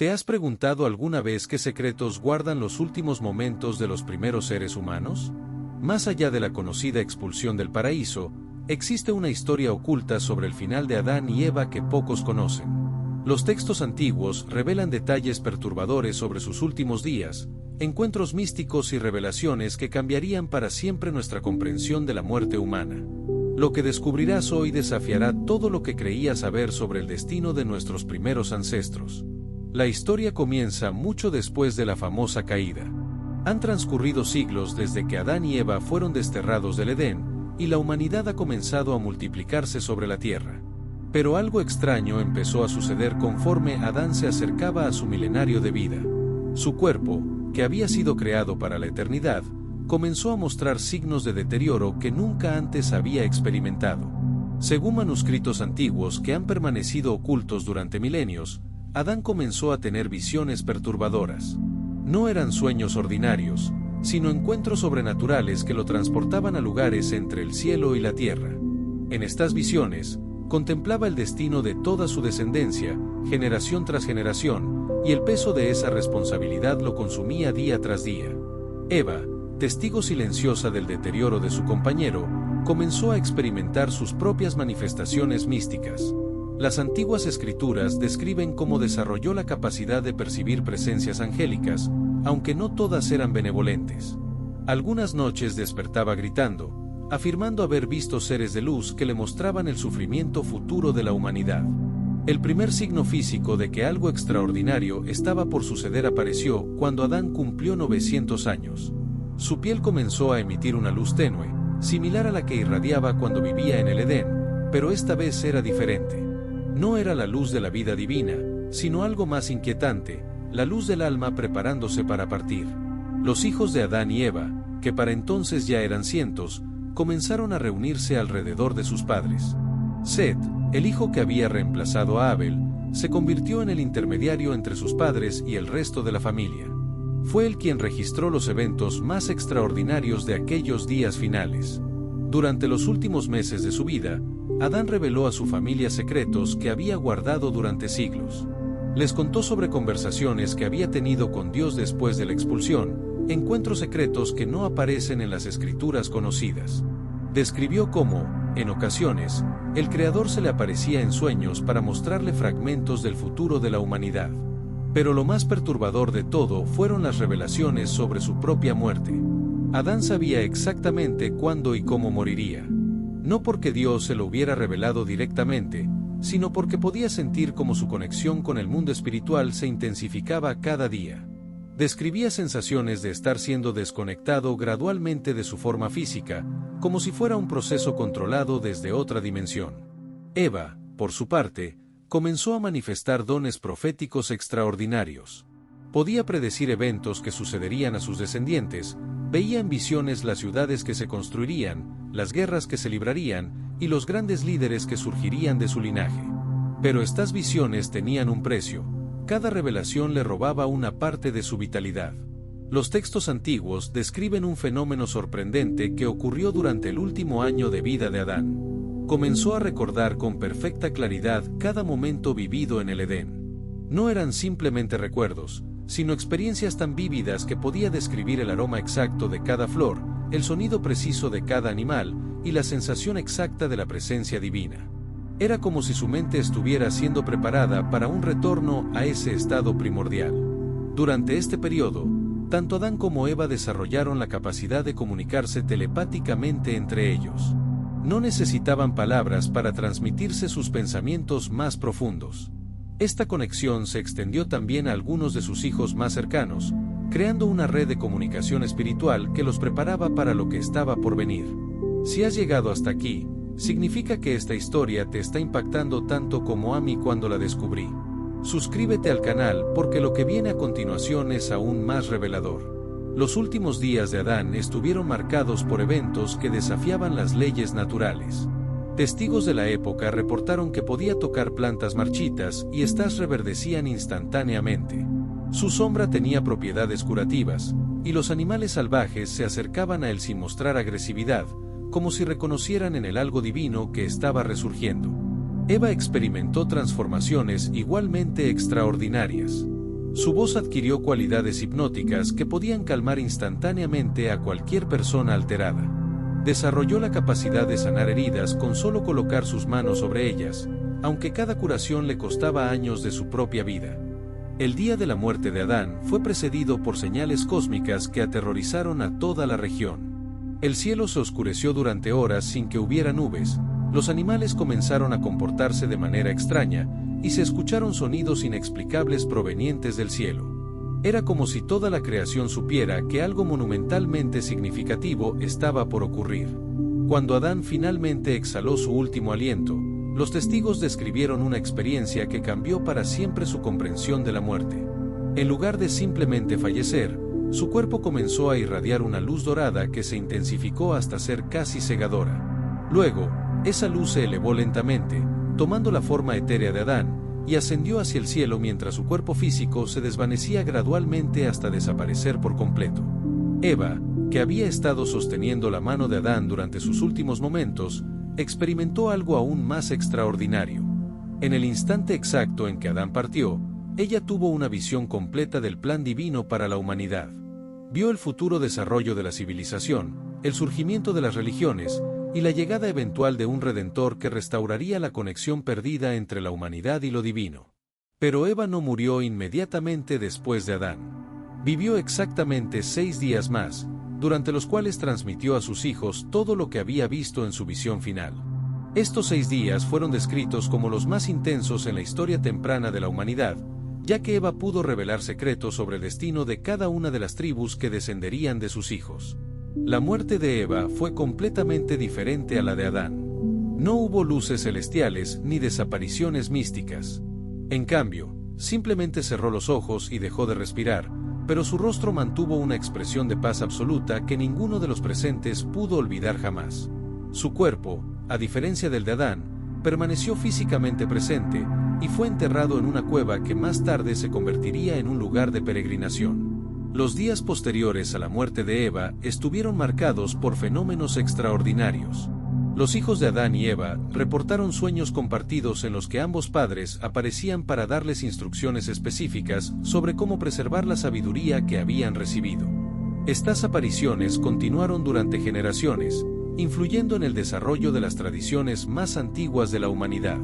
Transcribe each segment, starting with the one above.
¿Te has preguntado alguna vez qué secretos guardan los últimos momentos de los primeros seres humanos? Más allá de la conocida expulsión del paraíso, existe una historia oculta sobre el final de Adán y Eva que pocos conocen. Los textos antiguos revelan detalles perturbadores sobre sus últimos días, encuentros místicos y revelaciones que cambiarían para siempre nuestra comprensión de la muerte humana. Lo que descubrirás hoy desafiará todo lo que creías saber sobre el destino de nuestros primeros ancestros. La historia comienza mucho después de la famosa caída. Han transcurrido siglos desde que Adán y Eva fueron desterrados del Edén, y la humanidad ha comenzado a multiplicarse sobre la tierra. Pero algo extraño empezó a suceder conforme Adán se acercaba a su milenario de vida. Su cuerpo, que había sido creado para la eternidad, comenzó a mostrar signos de deterioro que nunca antes había experimentado. Según manuscritos antiguos que han permanecido ocultos durante milenios, Adán comenzó a tener visiones perturbadoras. No eran sueños ordinarios, sino encuentros sobrenaturales que lo transportaban a lugares entre el cielo y la tierra. En estas visiones, contemplaba el destino de toda su descendencia, generación tras generación, y el peso de esa responsabilidad lo consumía día tras día. Eva, testigo silenciosa del deterioro de su compañero, comenzó a experimentar sus propias manifestaciones místicas. Las antiguas escrituras describen cómo desarrolló la capacidad de percibir presencias angélicas, aunque no todas eran benevolentes. Algunas noches despertaba gritando, afirmando haber visto seres de luz que le mostraban el sufrimiento futuro de la humanidad. El primer signo físico de que algo extraordinario estaba por suceder apareció cuando Adán cumplió 900 años. Su piel comenzó a emitir una luz tenue, similar a la que irradiaba cuando vivía en el Edén, pero esta vez era diferente. No era la luz de la vida divina, sino algo más inquietante, la luz del alma preparándose para partir. Los hijos de Adán y Eva, que para entonces ya eran cientos, comenzaron a reunirse alrededor de sus padres. Set, el hijo que había reemplazado a Abel, se convirtió en el intermediario entre sus padres y el resto de la familia. Fue él quien registró los eventos más extraordinarios de aquellos días finales. Durante los últimos meses de su vida, Adán reveló a su familia secretos que había guardado durante siglos. Les contó sobre conversaciones que había tenido con Dios después de la expulsión, encuentros secretos que no aparecen en las escrituras conocidas. Describió cómo, en ocasiones, el Creador se le aparecía en sueños para mostrarle fragmentos del futuro de la humanidad. Pero lo más perturbador de todo fueron las revelaciones sobre su propia muerte. Adán sabía exactamente cuándo y cómo moriría. No porque Dios se lo hubiera revelado directamente, sino porque podía sentir cómo su conexión con el mundo espiritual se intensificaba cada día. Describía sensaciones de estar siendo desconectado gradualmente de su forma física, como si fuera un proceso controlado desde otra dimensión. Eva, por su parte, comenzó a manifestar dones proféticos extraordinarios. Podía predecir eventos que sucederían a sus descendientes, veía en visiones las ciudades que se construirían, las guerras que se librarían, y los grandes líderes que surgirían de su linaje. Pero estas visiones tenían un precio. Cada revelación le robaba una parte de su vitalidad. Los textos antiguos describen un fenómeno sorprendente que ocurrió durante el último año de vida de Adán. Comenzó a recordar con perfecta claridad cada momento vivido en el Edén. No eran simplemente recuerdos, sino experiencias tan vívidas que podía describir el aroma exacto de cada flor, el sonido preciso de cada animal, y la sensación exacta de la presencia divina. Era como si su mente estuviera siendo preparada para un retorno a ese estado primordial. Durante este periodo, tanto Adán como Eva desarrollaron la capacidad de comunicarse telepáticamente entre ellos. No necesitaban palabras para transmitirse sus pensamientos más profundos. Esta conexión se extendió también a algunos de sus hijos más cercanos, creando una red de comunicación espiritual que los preparaba para lo que estaba por venir. Si has llegado hasta aquí, significa que esta historia te está impactando tanto como a mí cuando la descubrí. Suscríbete al canal porque lo que viene a continuación es aún más revelador. Los últimos días de Adán estuvieron marcados por eventos que desafiaban las leyes naturales. Testigos de la época reportaron que podía tocar plantas marchitas y éstas reverdecían instantáneamente. Su sombra tenía propiedades curativas, y los animales salvajes se acercaban a él sin mostrar agresividad, como si reconocieran en él algo divino que estaba resurgiendo. Eva experimentó transformaciones igualmente extraordinarias. Su voz adquirió cualidades hipnóticas que podían calmar instantáneamente a cualquier persona alterada. Desarrolló la capacidad de sanar heridas con solo colocar sus manos sobre ellas, aunque cada curación le costaba años de su propia vida. El día de la muerte de Adán fue precedido por señales cósmicas que aterrorizaron a toda la región. El cielo se oscureció durante horas sin que hubiera nubes, los animales comenzaron a comportarse de manera extraña, y se escucharon sonidos inexplicables provenientes del cielo. Era como si toda la creación supiera que algo monumentalmente significativo estaba por ocurrir. Cuando Adán finalmente exhaló su último aliento, los testigos describieron una experiencia que cambió para siempre su comprensión de la muerte. En lugar de simplemente fallecer, su cuerpo comenzó a irradiar una luz dorada que se intensificó hasta ser casi cegadora. Luego, esa luz se elevó lentamente, tomando la forma etérea de Adán, y ascendió hacia el cielo mientras su cuerpo físico se desvanecía gradualmente hasta desaparecer por completo. Eva, que había estado sosteniendo la mano de Adán durante sus últimos momentos, experimentó algo aún más extraordinario. En el instante exacto en que Adán partió, ella tuvo una visión completa del plan divino para la humanidad. Vio el futuro desarrollo de la civilización, el surgimiento de las religiones, y la llegada eventual de un Redentor que restauraría la conexión perdida entre la humanidad y lo divino. Pero Eva no murió inmediatamente después de Adán. Vivió exactamente 6 días más, durante los cuales transmitió a sus hijos todo lo que había visto en su visión final. Estos 6 días fueron descritos como los más intensos en la historia temprana de la humanidad, ya que Eva pudo revelar secretos sobre el destino de cada una de las tribus que descenderían de sus hijos. La muerte de Eva fue completamente diferente a la de Adán. No hubo luces celestiales ni desapariciones místicas. En cambio, simplemente cerró los ojos y dejó de respirar, pero su rostro mantuvo una expresión de paz absoluta que ninguno de los presentes pudo olvidar jamás. Su cuerpo, a diferencia del de Adán, permaneció físicamente presente, y fue enterrado en una cueva que más tarde se convertiría en un lugar de peregrinación. Los días posteriores a la muerte de Eva estuvieron marcados por fenómenos extraordinarios. Los hijos de Adán y Eva reportaron sueños compartidos en los que ambos padres aparecían para darles instrucciones específicas sobre cómo preservar la sabiduría que habían recibido. Estas apariciones continuaron durante generaciones, influyendo en el desarrollo de las tradiciones más antiguas de la humanidad.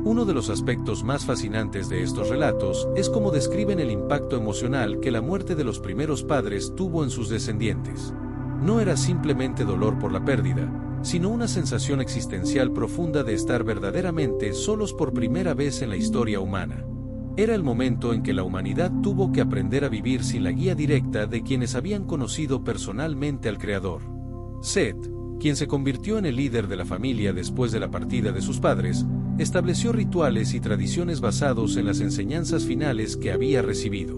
Uno de los aspectos más fascinantes de estos relatos es cómo describen el impacto emocional que la muerte de los primeros padres tuvo en sus descendientes. No era simplemente dolor por la pérdida, sino una sensación existencial profunda de estar verdaderamente solos por primera vez en la historia humana. Era el momento en que la humanidad tuvo que aprender a vivir sin la guía directa de quienes habían conocido personalmente al Creador. Seth, quien se convirtió en el líder de la familia después de la partida de sus padres, estableció rituales y tradiciones basados en las enseñanzas finales que había recibido.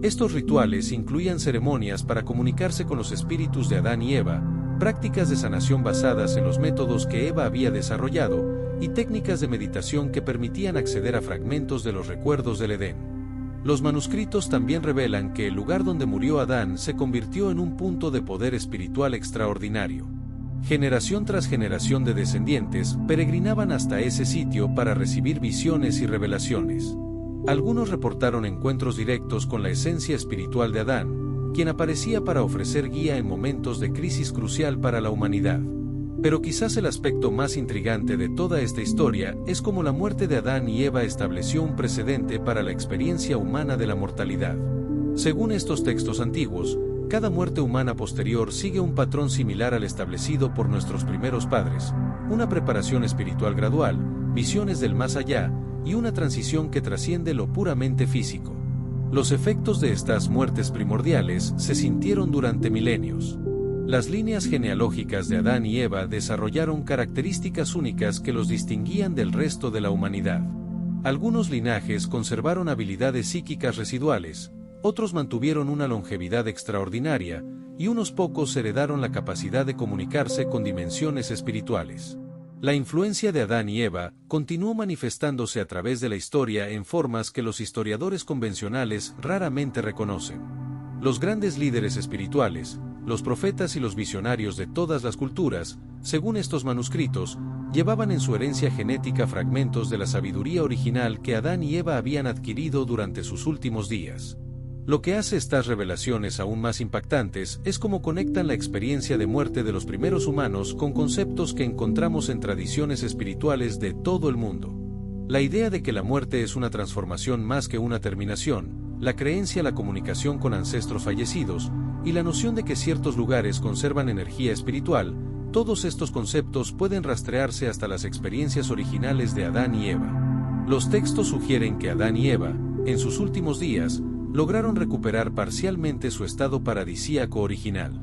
Estos rituales incluían ceremonias para comunicarse con los espíritus de Adán y Eva, prácticas de sanación basadas en los métodos que Eva había desarrollado, y técnicas de meditación que permitían acceder a fragmentos de los recuerdos del Edén. Los manuscritos también revelan que el lugar donde murió Adán se convirtió en un punto de poder espiritual extraordinario. Generación tras generación de descendientes peregrinaban hasta ese sitio para recibir visiones y revelaciones. Algunos reportaron encuentros directos con la esencia espiritual de Adán, quien aparecía para ofrecer guía en momentos de crisis crucial para la humanidad. Pero quizás el aspecto más intrigante de toda esta historia es cómo la muerte de Adán y Eva estableció un precedente para la experiencia humana de la mortalidad. Según estos textos antiguos, cada muerte humana posterior sigue un patrón similar al establecido por nuestros primeros padres, una preparación espiritual gradual, visiones del más allá, y una transición que trasciende lo puramente físico. Los efectos de estas muertes primordiales se sintieron durante milenios. Las líneas genealógicas de Adán y Eva desarrollaron características únicas que los distinguían del resto de la humanidad. Algunos linajes conservaron habilidades psíquicas residuales, otros mantuvieron una longevidad extraordinaria, y unos pocos heredaron la capacidad de comunicarse con dimensiones espirituales. La influencia de Adán y Eva continuó manifestándose a través de la historia en formas que los historiadores convencionales raramente reconocen. Los grandes líderes espirituales, los profetas y los visionarios de todas las culturas, según estos manuscritos, llevaban en su herencia genética fragmentos de la sabiduría original que Adán y Eva habían adquirido durante sus últimos días. Lo que hace estas revelaciones aún más impactantes es cómo conectan la experiencia de muerte de los primeros humanos con conceptos que encontramos en tradiciones espirituales de todo el mundo. La idea de que la muerte es una transformación más que una terminación, la creencia en la comunicación con ancestros fallecidos, y la noción de que ciertos lugares conservan energía espiritual, todos estos conceptos pueden rastrearse hasta las experiencias originales de Adán y Eva. Los textos sugieren que Adán y Eva, en sus últimos días, lograron recuperar parcialmente su estado paradisíaco original.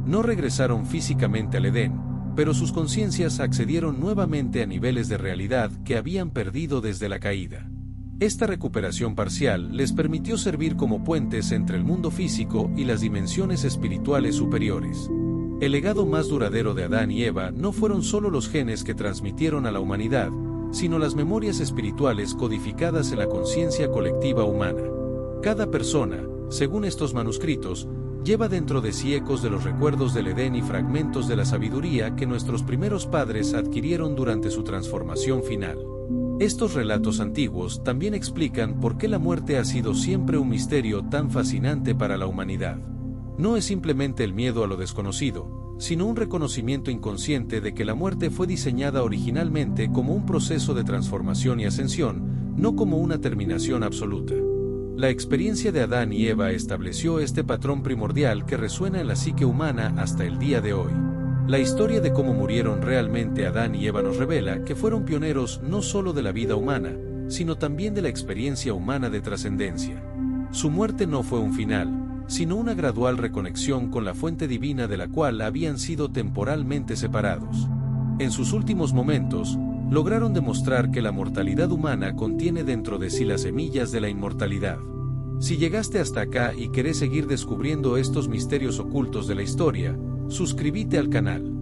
No regresaron físicamente al Edén, pero sus conciencias accedieron nuevamente a niveles de realidad que habían perdido desde la caída. Esta recuperación parcial les permitió servir como puentes entre el mundo físico y las dimensiones espirituales superiores. El legado más duradero de Adán y Eva no fueron solo los genes que transmitieron a la humanidad, sino las memorias espirituales codificadas en la conciencia colectiva humana. Cada persona, según estos manuscritos, lleva dentro de sí ecos de los recuerdos del Edén y fragmentos de la sabiduría que nuestros primeros padres adquirieron durante su transformación final. Estos relatos antiguos también explican por qué la muerte ha sido siempre un misterio tan fascinante para la humanidad. No es simplemente el miedo a lo desconocido, sino un reconocimiento inconsciente de que la muerte fue diseñada originalmente como un proceso de transformación y ascensión, no como una terminación absoluta. La experiencia de Adán y Eva estableció este patrón primordial que resuena en la psique humana hasta el día de hoy. La historia de cómo murieron realmente Adán y Eva nos revela que fueron pioneros no solo de la vida humana, sino también de la experiencia humana de trascendencia. Su muerte no fue un final, sino una gradual reconexión con la fuente divina de la cual habían sido temporalmente separados. En sus últimos momentos, lograron demostrar que la mortalidad humana contiene dentro de sí las semillas de la inmortalidad. Si llegaste hasta acá y querés seguir descubriendo estos misterios ocultos de la historia, suscríbete al canal.